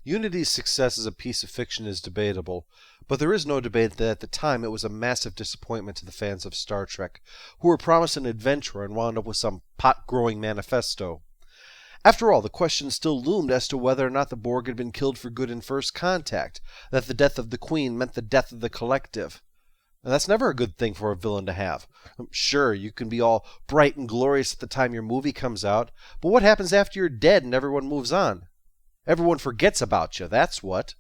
Unity's success as a piece of fiction is debatable, but there is no debate that at the time it was a massive disappointment to the fans of Star Trek, who were promised an adventure and wound up with some pot-growing manifesto. After all, the question still loomed as to whether or not the Borg had been killed for good in First Contact, that the death of the Queen meant the death of the collective. And that's never a good thing for a villain to have. Sure, you can be all bright and glorious at the time your movie comes out, but what happens after you're dead and everyone moves on? Everyone forgets about you, that's what.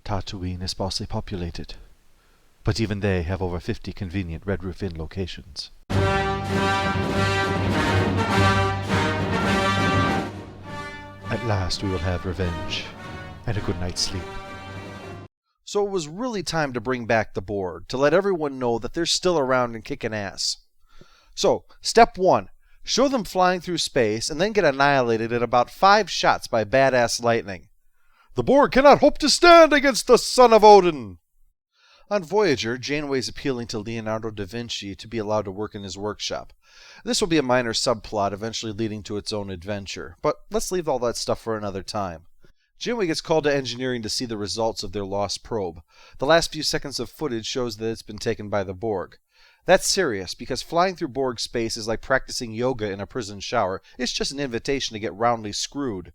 Tatooine is sparsely populated, but even they have over 50 convenient Red Roof Inn locations. At last we will have revenge, and a good night's sleep. So it was really time to bring back the Borg, to let everyone know that they're still around and kicking ass. So, step 1, show them flying through space and then get annihilated in about 5 shots by badass lightning. The Borg cannot hope to stand against the son of Odin! On Voyager, Janeway's appealing to Leonardo da Vinci to be allowed to work in his workshop. This will be a minor subplot, eventually leading to its own adventure, but let's leave all that stuff for another time. Janeway gets called to engineering to see the results of their lost probe. The last few seconds of footage shows that it's been taken by the Borg. That's serious, because flying through Borg space is like practicing yoga in a prison shower. It's just an invitation to get roundly screwed.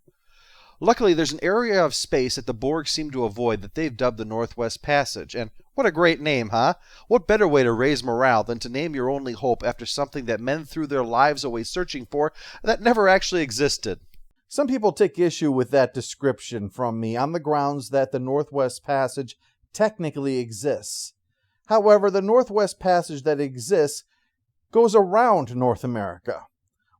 Luckily, there's an area of space that the Borg seem to avoid that they've dubbed the Northwest Passage, and what a great name, huh? What better way to raise morale than to name your only hope after something that men threw their lives away searching for that never actually existed? Some people take issue with that description from me on the grounds that the Northwest Passage technically exists. However, the Northwest Passage that exists goes around North America,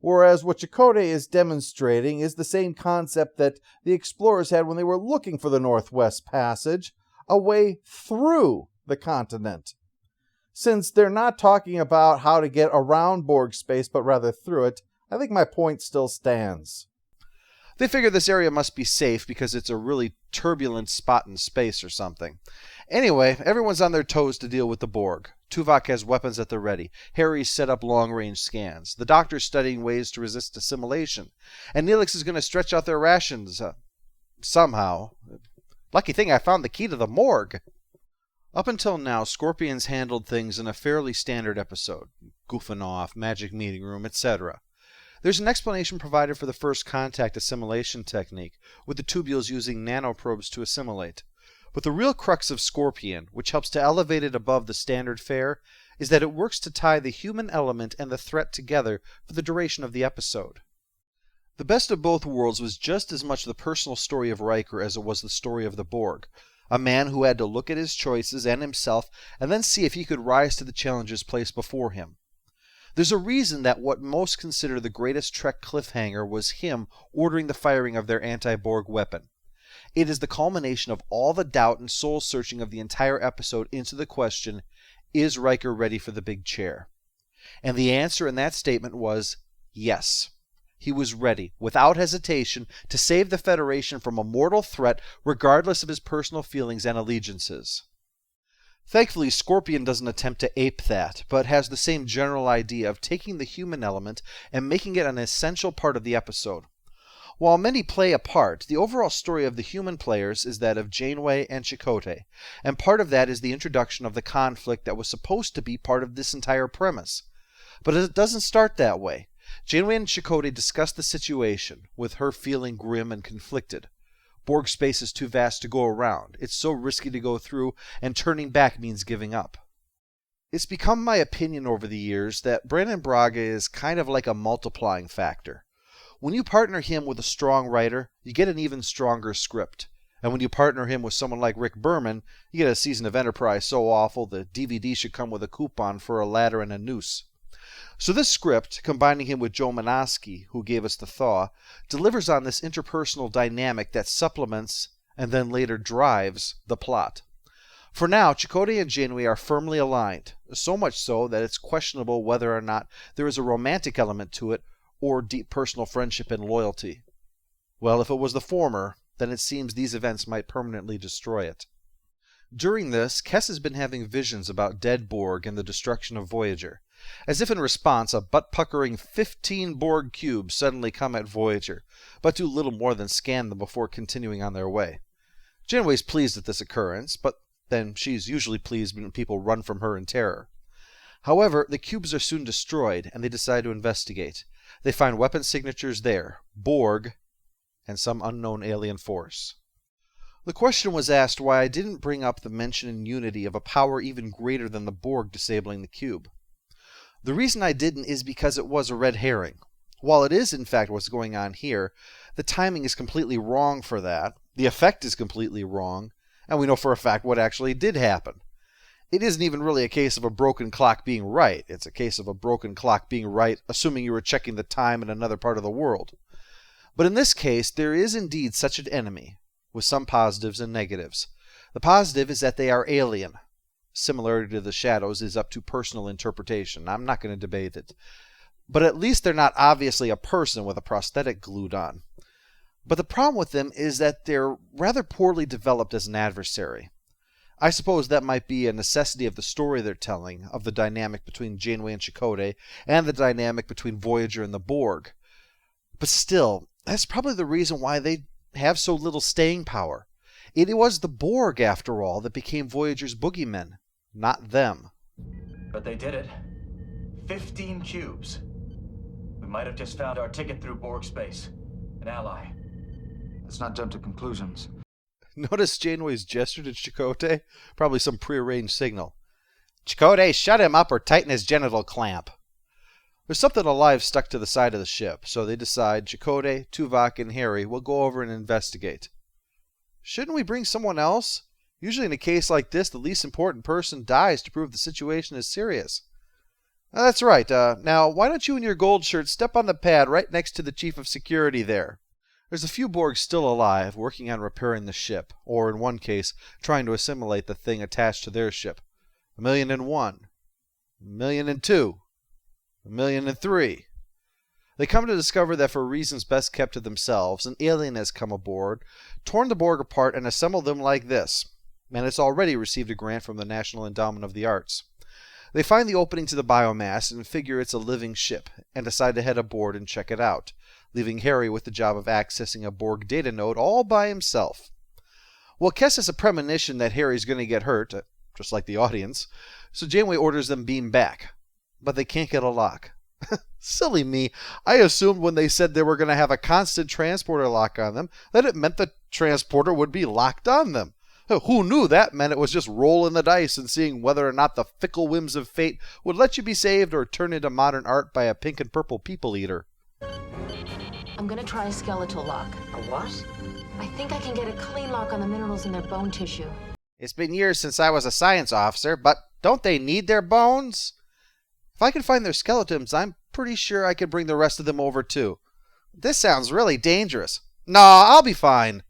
whereas what Chakotay is demonstrating is the same concept that the explorers had when they were looking for the Northwest Passage, a way through the continent. Since they're not talking about how to get around Borg space, but rather through it, I think my point still stands. They figure this area must be safe because it's a really turbulent spot in space or something. Anyway, everyone's on their toes to deal with the Borg. Tuvok has weapons at the ready. Harry's set up long-range scans. The Doctor's studying ways to resist assimilation. And Neelix is going to stretch out their rations. Somehow. Lucky thing I found the key to the morgue. Up until now, Scorpion's handled things in a fairly standard episode. Goofing off, magic meeting room, etc. There's an explanation provided for the first contact assimilation technique, with the tubules using nanoprobes to assimilate. But the real crux of Scorpion, which helps to elevate it above the standard fare, is that it works to tie the human element and the threat together for the duration of the episode. The best of both worlds was just as much the personal story of Riker as it was the story of the Borg, a man who had to look at his choices and himself and then see if he could rise to the challenges placed before him. There's a reason that what most consider the greatest Trek cliffhanger was him ordering the firing of their anti-Borg weapon. It is the culmination of all the doubt and soul-searching of the entire episode into the question, is Riker ready for the big chair? And the answer in that statement was yes. He was ready, without hesitation, to save the Federation from a mortal threat regardless of his personal feelings and allegiances. Thankfully, Scorpion doesn't attempt to ape that, but has the same general idea of taking the human element and making it an essential part of the episode. While many play a part, the overall story of the human players is that of Janeway and Chakotay, and part of that is the introduction of the conflict that was supposed to be part of this entire premise. But it doesn't start that way. Janeway and Chakotay discuss the situation, with her feeling grim and conflicted. Borg space is too vast to go around. It's so risky to go through, and turning back means giving up. It's become my opinion over the years that Brannon Braga is kind of like a multiplying factor. When you partner him with a strong writer, you get an even stronger script. And when you partner him with someone like Rick Berman, you get a season of Enterprise so awful the DVD should come with a coupon for a ladder and a noose. So this script, combining him with Joe Menosky, who gave us The Thaw, delivers on this interpersonal dynamic that supplements, and then later drives, the plot. For now, Chakotay and Janeway are firmly aligned, so much so that it's questionable whether or not there is a romantic element to it, or deep personal friendship and loyalty. Well, if it was the former, then it seems these events might permanently destroy it. During this, Kes has been having visions about dead Borg and the destruction of Voyager. As if in response, a butt-puckering 15 Borg cubes suddenly come at Voyager, but do little more than scan them before continuing on their way. Janeway's pleased at this occurrence, but then she's usually pleased when people run from her in terror. However, the cubes are soon destroyed, and they decide to investigate. They find weapon signatures there, Borg, and some unknown alien force. The question was asked why I didn't bring up the mention in Unity of a power even greater than the Borg disabling the cube. The reason I didn't is because it was a red herring. While it is in fact what's going on here, the timing is completely wrong for that, the effect is completely wrong, and we know for a fact what actually did happen. It isn't even really a case of a broken clock being right, it's a case of a broken clock being right assuming you were checking the time in another part of the world. But in this case, there is indeed such an enemy, with some positives and negatives. The positive is that they are alien. Similarity to the Shadows is up to personal interpretation. I'm not going to debate it. But at least they're not obviously a person with a prosthetic glued on. But the problem with them is that they're rather poorly developed as an adversary. I suppose that might be a necessity of the story they're telling, of the dynamic between Janeway and Chakotay, and the dynamic between Voyager and the Borg. But still, that's probably the reason why they have so little staying power. It was the Borg, after all, that became Voyager's boogeymen, not them. But they did it. 15 cubes. We might have just found our ticket through Borg space. An ally. Let's not jump to conclusions. Notice Janeway's gesture to Chakotay? Probably some prearranged signal. Chakotay, shut him up or tighten his genital clamp. There's something alive stuck to the side of the ship, so they decide Chakotay, Tuvok, and Harry will go over and investigate. Shouldn't we bring someone else? Usually in a case like this, the least important person dies to prove the situation is serious. That's right. Now, why don't you and your gold shirt step on the pad right next to the Chief of Security there? There's a few Borg still alive, working on repairing the ship, or in one case, trying to assimilate the thing attached to their ship. 1,000,001. 1,000,002. 1,000,003. They come to discover that for reasons best kept to themselves, an alien has come aboard, torn the Borg apart, and assembled them like this. And it's already received a grant from the National Endowment of the Arts. They find the opening to the biomass and figure it's a living ship, and decide to head aboard and check it out, leaving Harry with the job of accessing a Borg data node all by himself. Well, Kes has a premonition that Harry's going to get hurt, just like the audience, so Janeway orders them beam back. But they can't get a lock. Silly me, I assumed when they said they were going to have a constant transporter lock on them, that it meant the transporter would be locked on them. Who knew that meant it was just rolling the dice and seeing whether or not the fickle whims of fate would let you be saved or turned into modern art by a pink and purple people eater. I'm gonna try a skeletal lock. A what? I think I can get a clean lock on the minerals in their bone tissue. It's been years since I was a science officer, but don't they need their bones? If I can find their skeletons, I'm pretty sure I could bring the rest of them over too. This sounds really dangerous. Nah, I'll be fine.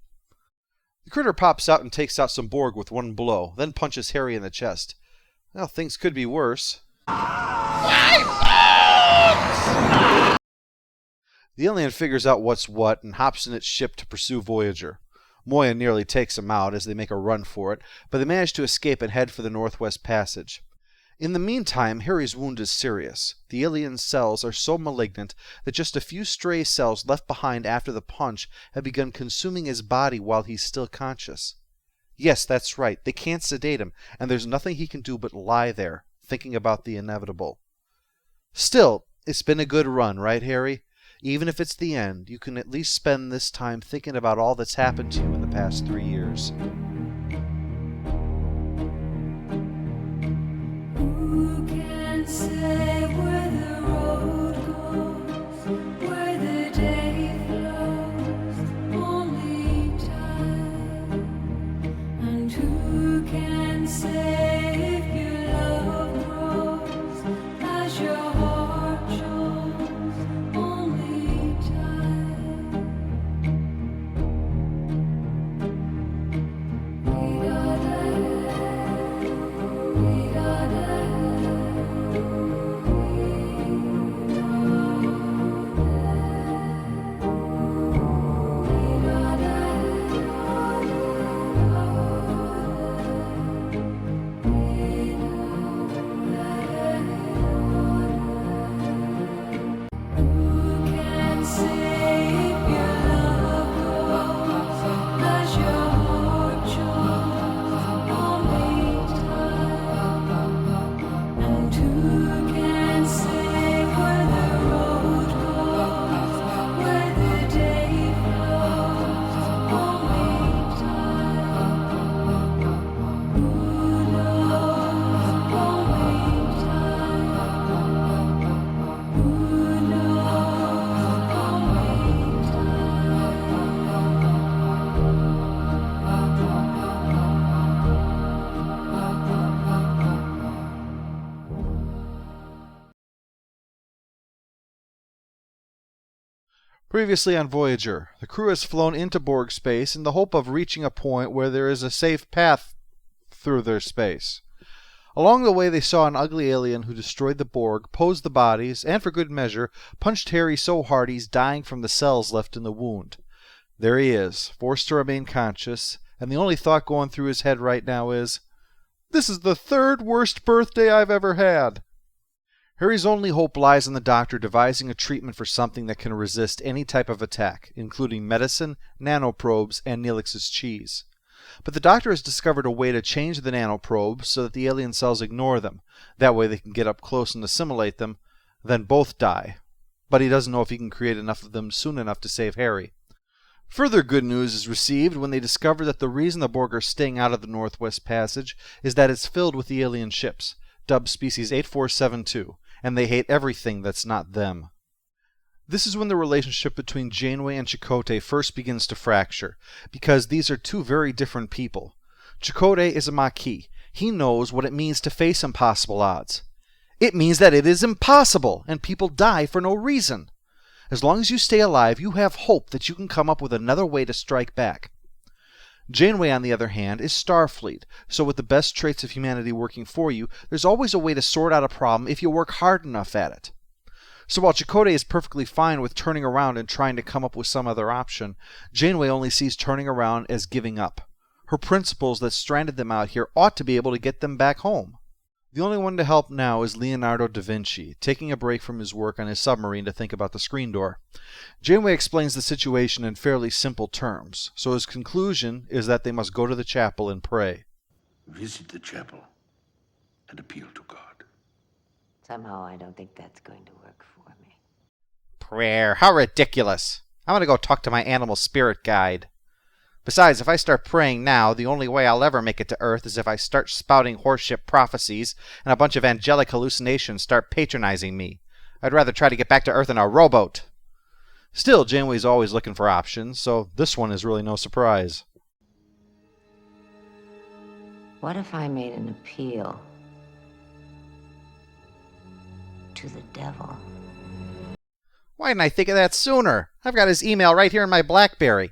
The critter pops out and takes out some Borg with one blow, then punches Harry in the chest. Well, things could be worse. The alien figures out what's what and hops in its ship to pursue Voyager. Moya nearly takes him out as they make a run for it, but they manage to escape and head for the Northwest Passage. In the meantime, Harry's wound is serious. The alien's cells are so malignant that just a few stray cells left behind after the punch have begun consuming his body while he's still conscious. Yes, that's right, they can't sedate him, and there's nothing he can do but lie there, thinking about the inevitable. Still, it's been a good run, right, Harry? Even if it's the end, you can at least spend this time thinking about all that's happened to you in the past 3 years. Who can say where the road goes, where the day flows, only time? And who can say if your love grows as your heart shows, only time? We got Previously on Voyager, the crew has flown into Borg space in the hope of reaching a point where there is a safe path through their space. Along the way, they saw an ugly alien who destroyed the Borg, posed the bodies, and for good measure, punched Harry so hard he's dying from the cells left in the wound. There he is, forced to remain conscious, and the only thought going through his head right now is, "This is the third worst birthday I've ever had." Harry's only hope lies in the Doctor devising a treatment for something that can resist any type of attack, including medicine, nanoprobes, and Neelix's cheese. But the Doctor has discovered a way to change the nanoprobes so that the alien cells ignore them. That way they can get up close and assimilate them, then both die. But he doesn't know if he can create enough of them soon enough to save Harry. Further good news is received when they discover that the reason the Borg are staying out of the Northwest Passage is that it's filled with the alien ships, dubbed Species 8472, and they hate everything that's not them. This is when the relationship between Janeway and Chakotay first begins to fracture, because these are two very different people. Chakotay is a Maquis. He knows what it means to face impossible odds. It means that it is impossible, and people die for no reason. As long as you stay alive, you have hope that you can come up with another way to strike back. Janeway, on the other hand, is Starfleet, so with the best traits of humanity working for you, there's always a way to sort out a problem if you work hard enough at it. So while Chakotay is perfectly fine with turning around and trying to come up with some other option, Janeway only sees turning around as giving up. Her principles that stranded them out here ought to be able to get them back home. The only one to help now is Leonardo da Vinci, taking a break from his work on his submarine to think about the screen door. Janeway explains the situation in fairly simple terms, so his conclusion is that they must go to the chapel and pray. Visit the chapel and appeal to God. Somehow I don't think that's going to work for me. Prayer? How ridiculous! I'm going to go talk to my animal spirit guide. Besides, if I start praying now, the only way I'll ever make it to Earth is if I start spouting horseshit prophecies and a bunch of angelic hallucinations start patronizing me. I'd rather try to get back to Earth in a rowboat. Still, Janeway's always looking for options, so this one is really no surprise. What if I made an appeal to the devil? Why didn't I think of that sooner? I've got his email right here in my BlackBerry.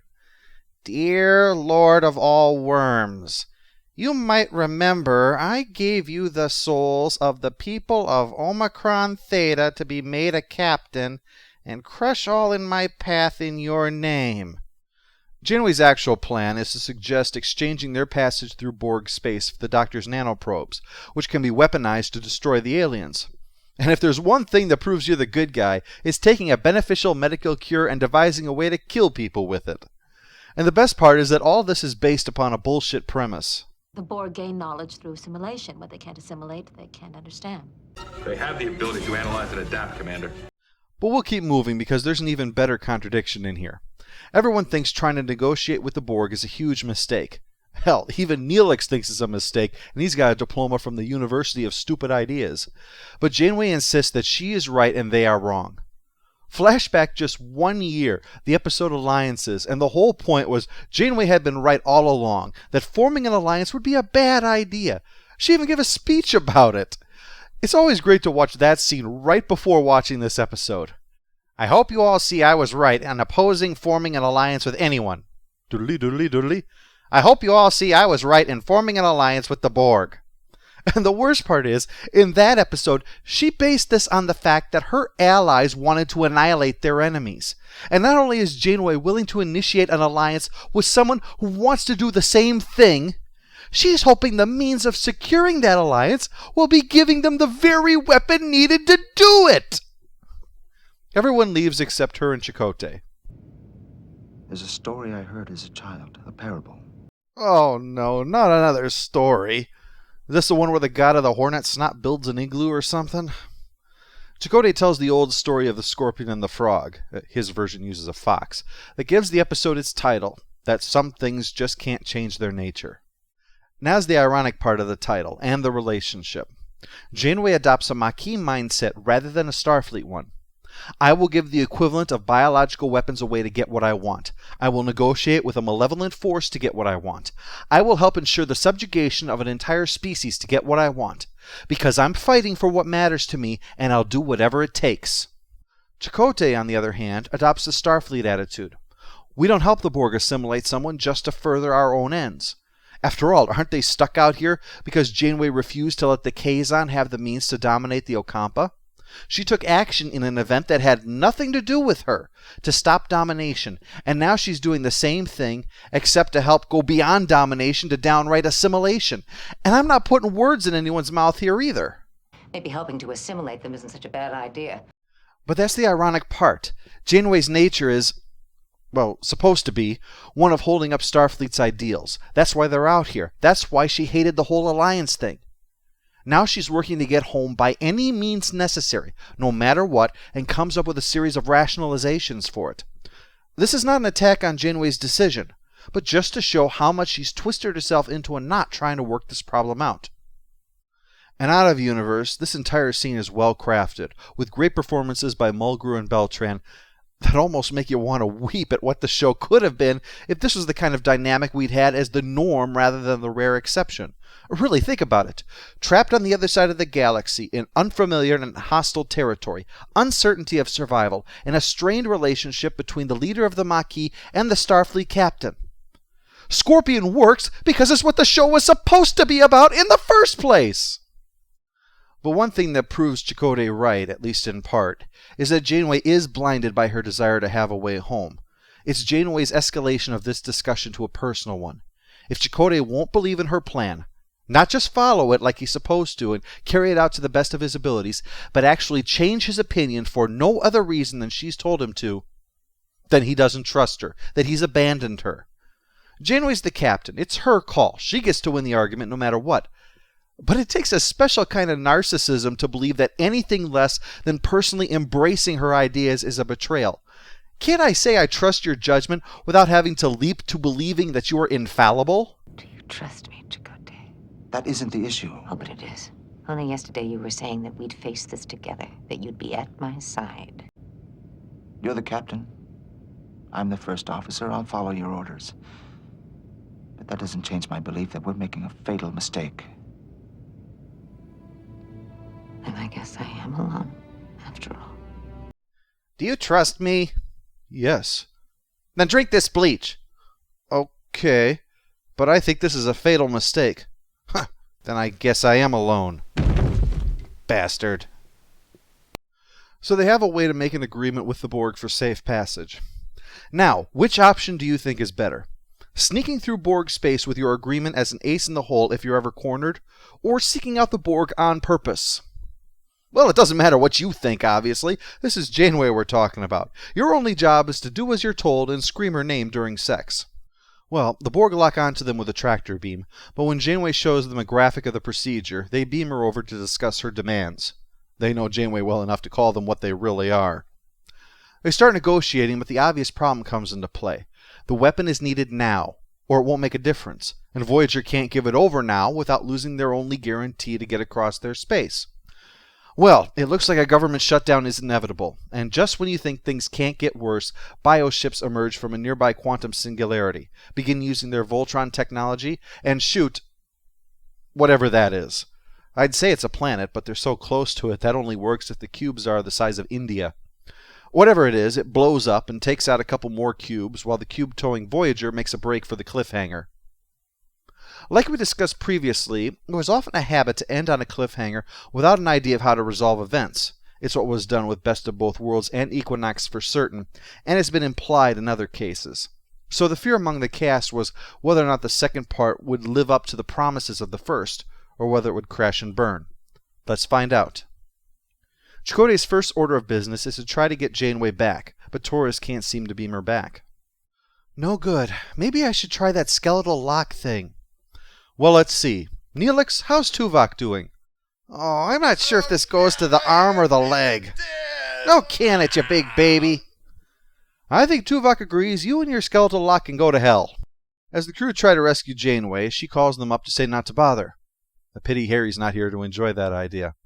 Dear Lord of all worms, you might remember I gave you the souls of the people of Omicron Theta to be made a captain and crush all in my path in your name. Janeway's actual plan is to suggest exchanging their passage through Borg space for the Doctor's nanoprobes, which can be weaponized to destroy the aliens. And if there's one thing that proves you're the good guy, it's taking a beneficial medical cure and devising a way to kill people with it. And the best part is that all this is based upon a bullshit premise. The Borg gain knowledge through assimilation. What they can't assimilate, they can't understand. They have the ability to analyze and adapt, Commander. But we'll keep moving because there's an even better contradiction in here. Everyone thinks trying to negotiate with the Borg is a huge mistake. Hell, even Neelix thinks it's a mistake, and he's got a diploma from the University of Stupid Ideas. But Janeway insists that she is right and they are wrong. Flashback just 1 year, the episode Alliances, and the whole point was Janeway had been right all along, that forming an alliance would be a bad idea. She even gave a speech about it. It's always great to watch that scene right before watching this episode. I hope you all see I was right in opposing forming an alliance with anyone. Doodly doodly doodly. I hope you all see I was right in forming an alliance with the Borg. And the worst part is, in that episode, she based this on the fact that her allies wanted to annihilate their enemies. And not only is Janeway willing to initiate an alliance with someone who wants to do the same thing, she is hoping the means of securing that alliance will be giving them the very weapon needed to do it. Everyone leaves except her and Chakotay. There's a story I heard as a child, a parable. Oh no, not another story. Is this the one where the god of the hornet snot builds an igloo or something? Chakotay tells the old story of the scorpion and the frog, his version uses a fox, that gives the episode its title, that some things just can't change their nature. Now's the ironic part of the title, and the relationship. Janeway adopts a Maquis mindset rather than a Starfleet one. I will give the equivalent of biological weapons away to get what I want. I will negotiate with a malevolent force to get what I want. I will help ensure the subjugation of an entire species to get what I want. Because I'm fighting for what matters to me, and I'll do whatever it takes. Chakotay, on the other hand, adopts the Starfleet attitude. We don't help the Borg assimilate someone just to further our own ends. After all, aren't they stuck out here because Janeway refused to let the Kazon have the means to dominate the Ocampa? She took action in an event that had nothing to do with her to stop domination, and now she's doing the same thing except to help go beyond domination to downright assimilation. And I'm not putting words in anyone's mouth here either. Maybe helping to assimilate them isn't such a bad idea. But that's the ironic part. Janeway's nature is, well, supposed to be, one of holding up Starfleet's ideals. That's why they're out here. That's why she hated the whole alliance thing. Now she's working to get home by any means necessary, no matter what, and comes up with a series of rationalizations for it. This is not an attack on Janeway's decision, but just to show how much she's twisted herself into a knot trying to work this problem out. And out of universe, this entire scene is well crafted, with great performances by Mulgrew and Beltran that almost make you want to weep at what the show could have been if this was the kind of dynamic we'd had as the norm rather than the rare exception. Really, think about it. Trapped on the other side of the galaxy, in unfamiliar and hostile territory, uncertainty of survival, and a strained relationship between the leader of the Maquis and the Starfleet captain. Scorpion works because it's what the show was supposed to be about in the first place! But one thing that proves Chakotay right, at least in part, is that Janeway is blinded by her desire to have a way home. It's Janeway's escalation of this discussion to a personal one. If Chakotay won't believe in her plan, not just follow it like he's supposed to and carry it out to the best of his abilities, but actually change his opinion for no other reason than she's told him to, then he doesn't trust her, that he's abandoned her. Janeway's the captain. It's her call. She gets to win the argument no matter what. But it takes a special kind of narcissism to believe that anything less than personally embracing her ideas is a betrayal. Can't I say I trust your judgment without having to leap to believing that you are infallible? Do you trust me, Chakotay? That isn't the issue. Oh, but it is. Only yesterday you were saying that we'd face this together, that you'd be at my side. You're the captain. I'm the first officer. I'll follow your orders. But that doesn't change my belief that we're making a fatal mistake. And I guess I am alone, after all. Do you trust me? Yes. Then drink this bleach. Okay, but I think this is a fatal mistake. Huh, then I guess I am alone. Bastard. So they have a way to make an agreement with the Borg for safe passage. Now, which option do you think is better? Sneaking through Borg space with your agreement as an ace in the hole if you're ever cornered, or seeking out the Borg on purpose? Well, it doesn't matter what you think, obviously. This is Janeway we're talking about. Your only job is to do as you're told and scream her name during sex. Well, the Borg lock onto them with a tractor beam, but when Janeway shows them a graphic of the procedure, they beam her over to discuss her demands. They know Janeway well enough to call them what they really are. They start negotiating, but the obvious problem comes into play. The weapon is needed now, or it won't make a difference, and Voyager can't give it over now without losing their only guarantee to get across their space. Well, it looks like a government shutdown is inevitable, and just when you think things can't get worse, bioships emerge from a nearby quantum singularity, begin using their Voltron technology, and shoot whatever that is. I'd say it's a planet, but they're so close to it that only works if the cubes are the size of India. Whatever it is, it blows up and takes out a couple more cubes, while the cube-towing Voyager makes a break for the cliffhanger. Like we discussed previously, it was often a habit to end on a cliffhanger without an idea of how to resolve events. It's what was done with Best of Both Worlds and Equinox for certain, and has been implied in other cases. So the fear among the cast was whether or not the second part would live up to the promises of the first, or whether it would crash and burn. Let's find out. Chakotay's first order of business is to try to get Janeway back, but Torres can't seem to beam her back. No good. Maybe I should try that skeletal lock thing. Well, let's see. Neelix, how's Tuvok doing? Oh, I'm not sure if this goes to the arm or the leg. No can it, you big baby. I think Tuvok agrees you and your skeletal lock can go to hell. As the crew try to rescue Janeway, she calls them up to say not to bother. A pity Harry's not here to enjoy that idea.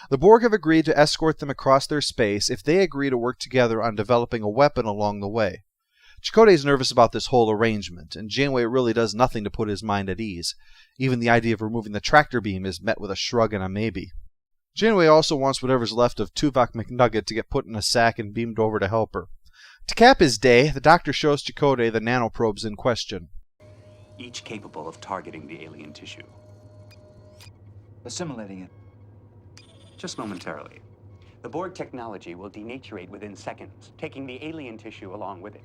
The Borg have agreed to escort them across their space if they agree to work together on developing a weapon along the way. Chakotay's nervous about this whole arrangement, and Janeway really does nothing to put his mind at ease. Even the idea of removing the tractor beam is met with a shrug and a maybe. Janeway also wants whatever's left of Tuvok McNugget to get put in a sack and beamed over to help her. To cap his day, the doctor shows Chakotay the nanoprobes in question. Each capable of targeting the alien tissue. Assimilating it. Just momentarily. The Borg technology will denaturate within seconds, taking the alien tissue along with it.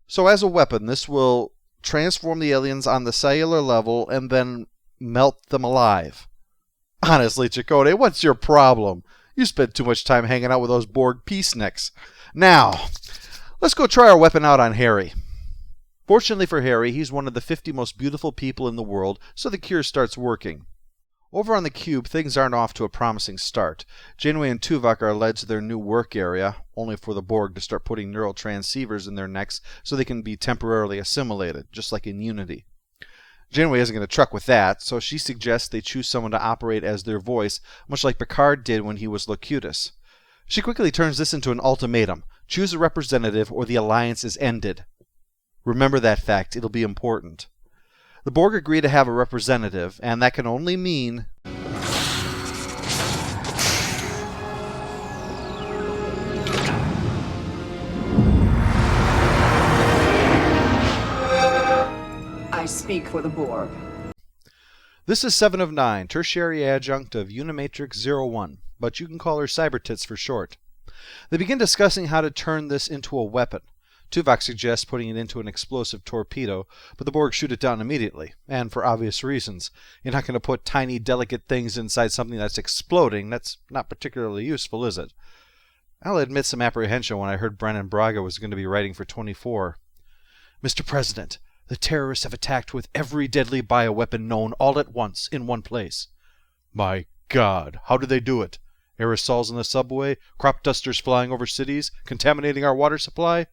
So as a weapon, this will transform the aliens on the cellular level and then melt them alive. Honestly, Chakotay, what's your problem? You spend too much time hanging out with those Borg peaceniks. Now, let's go try our weapon out on Harry. Fortunately for Harry, he's one of the 50 most beautiful people in the world, so the cure starts working. Over on the cube, things aren't off to a promising start. Janeway and Tuvok are led to their new work area, only for the Borg to start putting neural transceivers in their necks so they can be temporarily assimilated, just like in Unity. Janeway isn't going to truck with that, so she suggests they choose someone to operate as their voice, much like Picard did when he was Locutus. She quickly turns this into an ultimatum. Choose a representative or the alliance is ended. Remember that fact, it'll be important. The Borg agree to have a representative, and that can only mean... I speak for the Borg. This is 7 of 9, tertiary adjunct of Unimatrix 01, but you can call her Cybertits for short. They begin discussing how to turn this into a weapon. Tuvok suggests putting it into an explosive torpedo, but the Borg shoot it down immediately, and for obvious reasons. You're not going to put tiny, delicate things inside something that's exploding. That's not particularly useful, is it? I'll admit some apprehension when I heard Brennan Braga was going to be writing for 24. Mr. President, the terrorists have attacked with every deadly bioweapon known all at once, in one place. My God, how did they do it? Aerosols in the subway? Crop dusters flying over cities? Contaminating our water supply?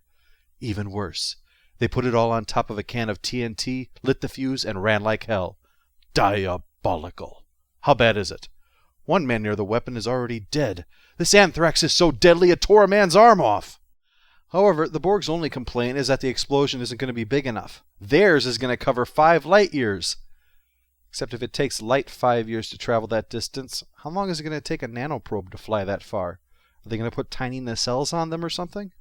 Even worse. They put it all on top of a can of TNT, lit the fuse, and ran like hell. Diabolical. How bad is it? One man near the weapon is already dead. This anthrax is so deadly it tore a man's arm off. However, the Borg's only complaint is that the explosion isn't going to be big enough. Theirs is going to cover 5 light years. Except if it takes light 5 years to travel that distance, how long is it going to take a nanoprobe to fly that far? Are they going to put tiny nacelles on them or something?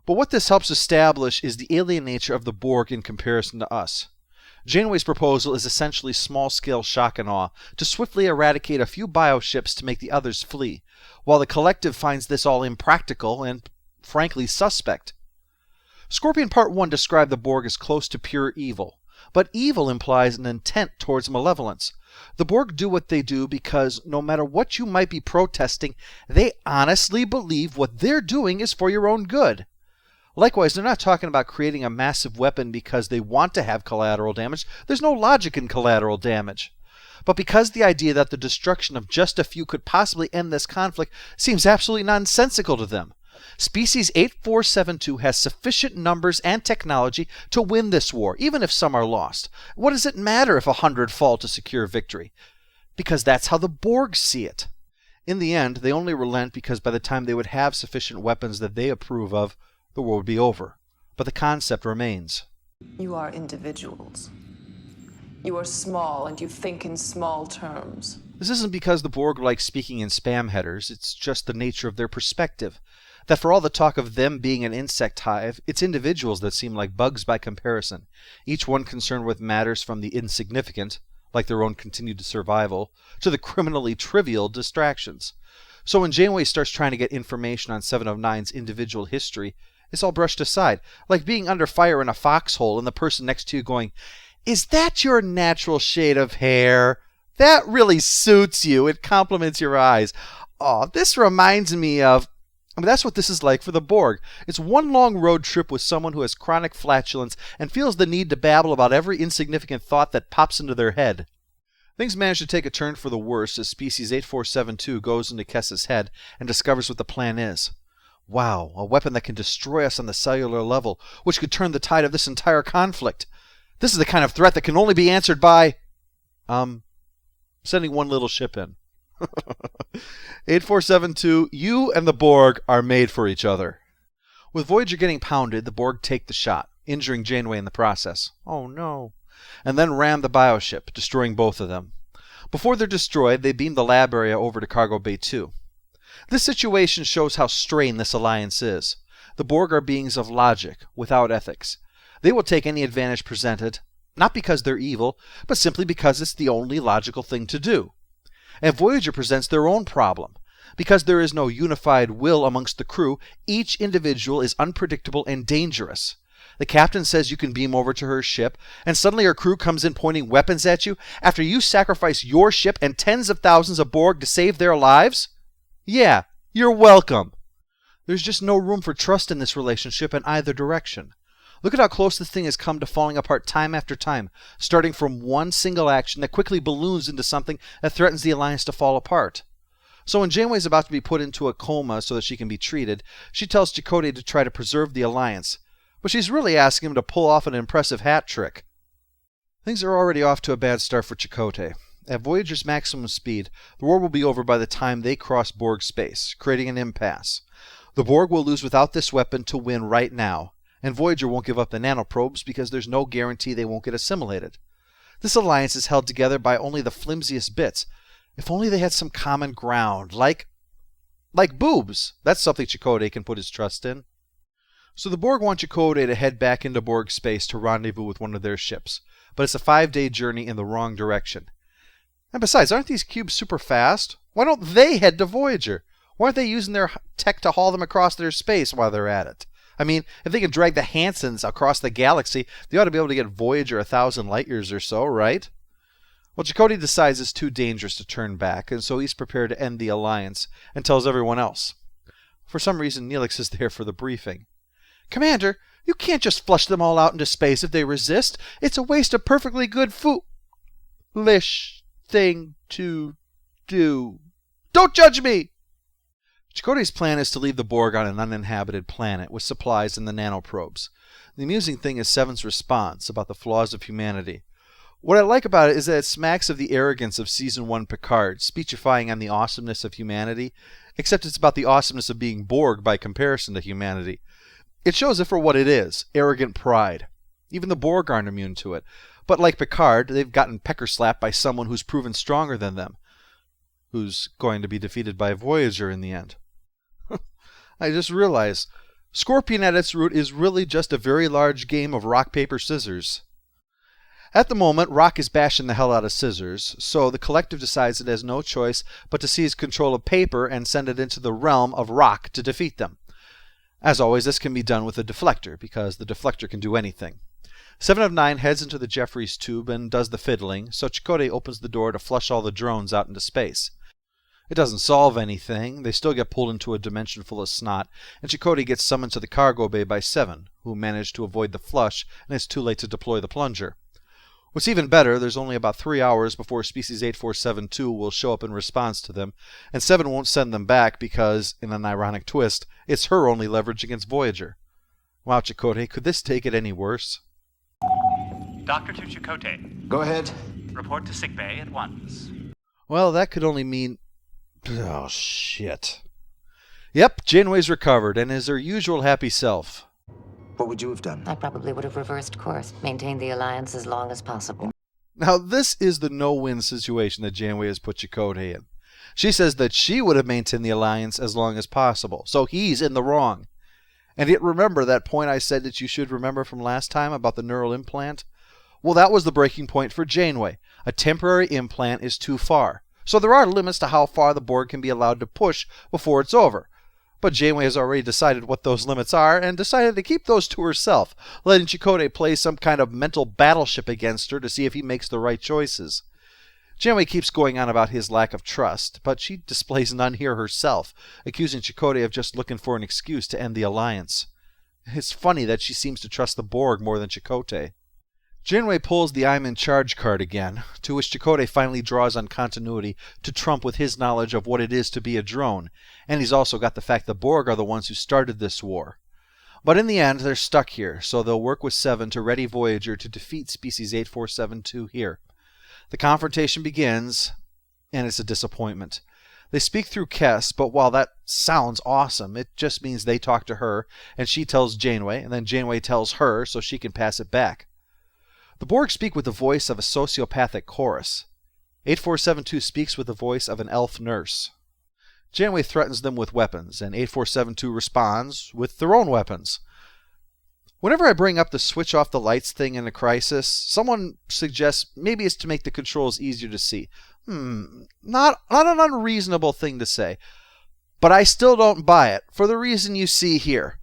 But what this helps establish is the alien nature of the Borg in comparison to us. Janeway's proposal is essentially small-scale shock and awe, to swiftly eradicate a few bioships to make the others flee, while the collective finds this all impractical and, frankly, suspect. Scorpion Part 1 described the Borg as close to pure evil, but evil implies an intent towards malevolence. The Borg do what they do because, no matter what you might be protesting, they honestly believe what they're doing is for your own good. Likewise, they're not talking about creating a massive weapon because they want to have collateral damage. There's no logic in collateral damage. But because the idea that the destruction of just a few could possibly end this conflict seems absolutely nonsensical to them. Species 8472 has sufficient numbers and technology to win this war, even if some are lost. What does it matter if 100 fall to secure victory? Because that's how the Borg see it. In the end, they only relent because by the time they would have sufficient weapons that they approve of, the war would be over. But the concept remains. You are individuals. You are small and you think in small terms. This isn't because the Borg like speaking in spam headers, it's just the nature of their perspective. That for all the talk of them being an insect hive, it's individuals that seem like bugs by comparison, each one concerned with matters from the insignificant, like their own continued survival, to the criminally trivial distractions. So when Janeway starts trying to get information on 7 of 9's individual history, it's all brushed aside, like being under fire in a foxhole and the person next to you going, "Is that your natural shade of hair? That really suits you. It complements your eyes. Oh, this reminds me of..." I mean, that's what this is like for the Borg. It's one long road trip with someone who has chronic flatulence and feels the need to babble about every insignificant thought that pops into their head. Things manage to take a turn for the worse as Species 8472 goes into Kessa's head and discovers what the plan is. Wow, a weapon that can destroy us on the cellular level, which could turn the tide of this entire conflict. This is the kind of threat that can only be answered by... sending one little ship in. 8472, you and the Borg are made for each other. With Voyager getting pounded, the Borg take the shot, injuring Janeway in the process. Oh no. And then ram the bioship, destroying both of them. Before they're destroyed, they beam the lab area over to Cargo Bay 2. This situation shows how strained this alliance is. The Borg are beings of logic, without ethics. They will take any advantage presented, not because they're evil, but simply because it's the only logical thing to do. And Voyager presents their own problem. Because there is no unified will amongst the crew, each individual is unpredictable and dangerous. The captain says you can beam over to her ship, and suddenly her crew comes in pointing weapons at you after you sacrifice your ship and tens of thousands of Borg to save their lives? Yeah, you're welcome. There's just no room for trust in this relationship in either direction. Look at how close this thing has come to falling apart time after time, starting from one single action that quickly balloons into something that threatens the Alliance to fall apart. So when Janeway is about to be put into a coma so that she can be treated, she tells Chakotay to try to preserve the Alliance, but she's really asking him to pull off an impressive hat trick. Things are already off to a bad start for Chakotay. At Voyager's maximum speed, the war will be over by the time they cross Borg space, creating an impasse. The Borg will lose without this weapon to win right now, and Voyager won't give up the nanoprobes because there's no guarantee they won't get assimilated. This alliance is held together by only the flimsiest bits. If only they had some common ground, like boobs. That's something Chakotay can put his trust in. So the Borg want Chakotay to head back into Borg space to rendezvous with one of their ships, but it's a 5-day journey in the wrong direction. And besides, aren't these cubes super fast? Why don't they head to Voyager? Why aren't they using their tech to haul them across their space while they're at it? I mean, if they can drag the Hansons across the galaxy, they ought to be able to get Voyager 1,000 light years or so, right? Well, Chakotay decides it's too dangerous to turn back, and so he's prepared to end the alliance and tells everyone else. For some reason, Neelix is there for the briefing. Commander, you can't just flush them all out into space if they resist. It's a waste of perfectly good foolish thing to do. Don't judge me! Chakotay's plan is to leave the Borg on an uninhabited planet with supplies and the nanoprobes. The amusing thing is Seven's response about the flaws of humanity. What I like about it is that it smacks of the arrogance of Season 1 Picard, speechifying on the awesomeness of humanity, except it's about the awesomeness of being Borg by comparison to humanity. It shows it for what it is, arrogant pride. Even the Borg aren't immune to it. But like Picard, they've gotten pecker-slapped by someone who's proven stronger than them, who's going to be defeated by Voyager in the end. I just realized, Scorpion at its root is really just a very large game of rock, paper, scissors. At the moment, Rock is bashing the hell out of Scissors, so the collective decides it has no choice but to seize control of Paper and send it into the realm of Rock to defeat them. As always, this can be done with a deflector, because the deflector can do anything. 7 of 9 heads into the Jeffries tube and does the fiddling, so Chakotay opens the door to flush all the drones out into space. It doesn't solve anything. They still get pulled into a dimension full of snot, and Chakotay gets summoned to the cargo bay by 7, who managed to avoid the flush, and it's too late to deploy the plunger. What's even better, there's only about 3 hours before Species 8472 will show up in response to them, and 7 won't send them back because, in an ironic twist, it's her only leverage against Voyager. Wow, Chakotay, could this take it any worse? Doctor to Chakotay. Go ahead. Report to sickbay at once. Well, that could only mean... Oh, shit. Yep, Janeway's recovered, and is her usual happy self. What would you have done? I probably would have reversed course, maintained the alliance as long as possible. Now, this is the no-win situation that Janeway has put Chakotay in. She says that she would have maintained the alliance as long as possible, so he's in the wrong. And yet remember that point I said that you should remember from last time about the neural implant? Well, that was the breaking point for Janeway. A temporary implant is too far. So there are limits to how far the Borg can be allowed to push before it's over. But Janeway has already decided what those limits are and decided to keep those to herself, letting Chakotay play some kind of mental battleship against her to see if he makes the right choices. Janeway keeps going on about his lack of trust, but she displays none here herself, accusing Chakotay of just looking for an excuse to end the alliance. It's funny that she seems to trust the Borg more than Chakotay. Janeway pulls the I'm in charge card again, to which Chakotay finally draws on continuity to trump with his knowledge of what it is to be a drone, and he's also got the fact the Borg are the ones who started this war. But in the end, they're stuck here, so they'll work with 7 to ready Voyager to defeat Species 8472 here. The confrontation begins, and it's a disappointment. They speak through Kess, but while that sounds awesome, it just means they talk to her, and she tells Janeway, and then Janeway tells her so she can pass it back. The Borg speak with the voice of a sociopathic chorus. 8472 speaks with the voice of an elf nurse. Janeway threatens them with weapons, and 8472 responds with their own weapons. Whenever I bring up the switch off the lights thing in a crisis, someone suggests maybe it's to make the controls easier to see. Not an unreasonable thing to say. But I still don't buy it, for the reason you see here.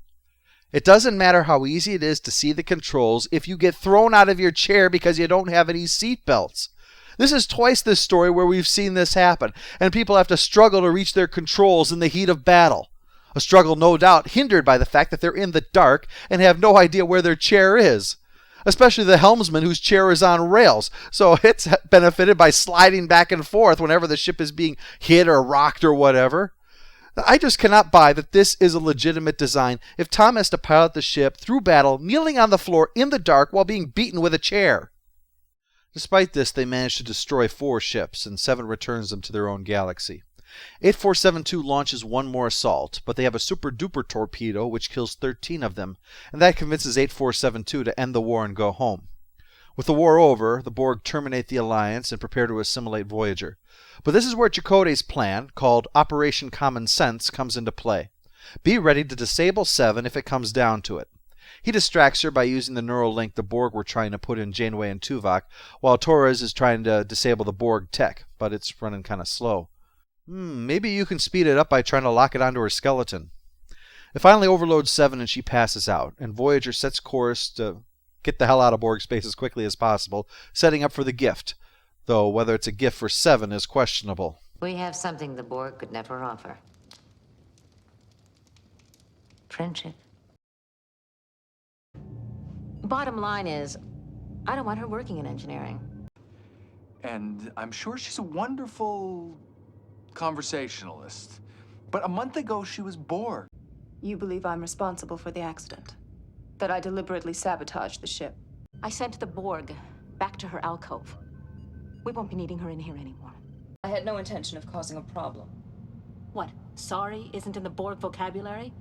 It doesn't matter how easy it is to see the controls if you get thrown out of your chair because you don't have any seat belts. This is twice this story where we've seen this happen, and people have to struggle to reach their controls in the heat of battle. A struggle no doubt hindered by the fact that they're in the dark and have no idea where their chair is. Especially the helmsman whose chair is on rails, so it's benefited by sliding back and forth whenever the ship is being hit or rocked or whatever. I just cannot buy that this is a legitimate design if Tom has to pilot the ship through battle kneeling on the floor in the dark while being beaten with a chair. Despite this, they manage to destroy 4 ships, and 7 returns them to their own galaxy. 8472 launches one more assault, but they have a super-duper torpedo which kills 13 of them, and that convinces 8472 to end the war and go home. With the war over, the Borg terminate the Alliance and prepare to assimilate Voyager. But this is where Chakotay's plan, called Operation Common Sense, comes into play. Be ready to disable 7 if it comes down to it. He distracts her by using the neural link the Borg were trying to put in Janeway and Tuvok, while Torres is trying to disable the Borg tech, but it's running kind of slow. Maybe you can speed it up by trying to lock it onto her skeleton. It finally overloads 7 and she passes out, and Voyager sets course to get the hell out of Borg space as quickly as possible, setting up for the gift, though whether it's a gift for 7 is questionable. We have something the Borg could never offer. Friendship. Bottom line is, I don't want her working in engineering. And I'm sure she's a wonderful conversationalist. But a month ago, she was bored. You believe I'm responsible for the accident? That I deliberately sabotaged the ship? I sent the Borg back to her alcove. We won't be needing her in here anymore. I had no intention of causing a problem. What, sorry isn't in the Borg vocabulary?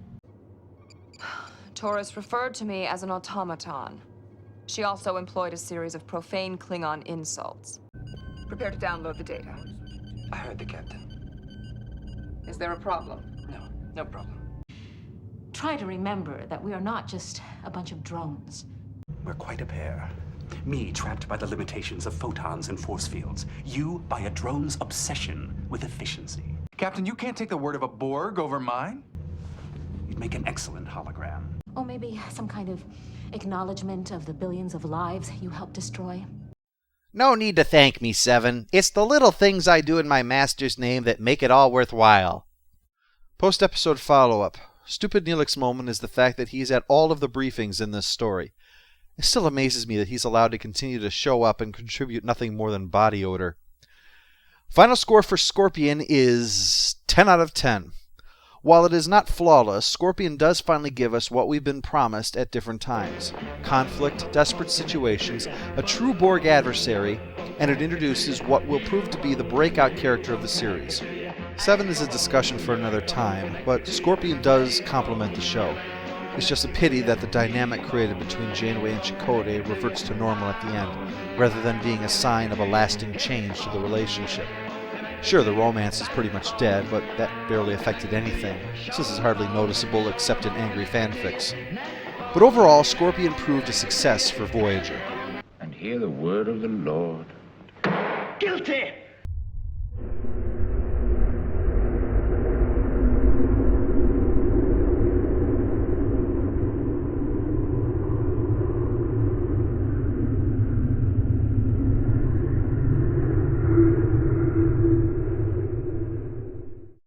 Torres referred to me as an automaton. She also employed a series of profane Klingon insults. Prepare to download the data. I heard the captain. Is there a problem? No problem. Try to remember that we are not just a bunch of drones. We're quite a pair. Me trapped by the limitations of photons and force fields. You by a drone's obsession with efficiency. Captain, you can't take the word of a Borg over mine? You'd make an excellent hologram. Or maybe some kind of acknowledgement of the billions of lives you helped destroy. No need to thank me, 7. It's the little things I do in my master's name that make it all worthwhile. Post-episode follow-up. Stupid Neelix's moment is the fact that he's at all of the briefings in this story. It still amazes me that he's allowed to continue to show up and contribute nothing more than body odor. Final score for Scorpion is 10 out of 10. While it is not flawless, Scorpion does finally give us what we've been promised at different times. Conflict, desperate situations, a true Borg adversary, and it introduces what will prove to be the breakout character of the series. 7 is a discussion for another time, but Scorpion does complement the show. It's just a pity that the dynamic created between Janeway and Chakotay reverts to normal at the end, rather than being a sign of a lasting change to the relationship. Sure, the romance is pretty much dead, but that barely affected anything, so this is hardly noticeable except in angry fanfics. But overall, Scorpion proved a success for Voyager. And hear the word of the Lord. Guilty!